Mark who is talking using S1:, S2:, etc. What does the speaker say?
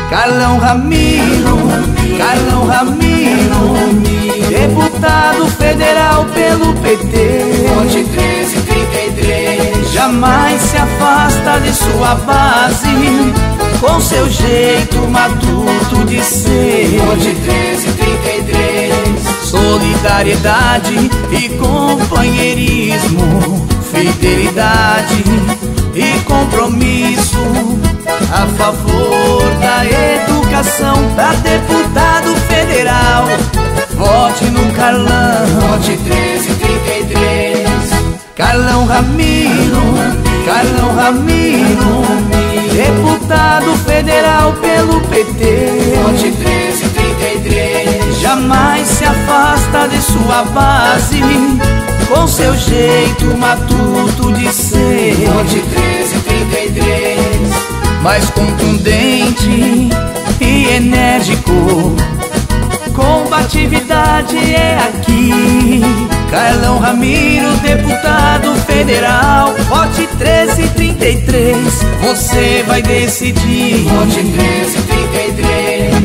S1: Carlão Ramiro, deputado federal pelo PT.
S2: Vote 1333.
S1: Jamais se afasta de sua base, com seu jeito matuto de ser.
S2: Vote 1333.
S1: Solidariedade e companheirismo, fidelidade e compromisso a favor da educação. Pra deputado federal, vote no Carlão.
S2: Vote 1333.
S1: Carlão Ramiro, deputado federal pelo PT.
S2: Vote 1333.
S1: Jamais se afasta de sua base, com seu jeito matuto de ser.
S2: Vote 1333.
S1: Mais contundente e enérgico, combatividade é aqui. Carlão Ramiro, deputado federal, vote 1333, você vai decidir.
S2: Vote 1333.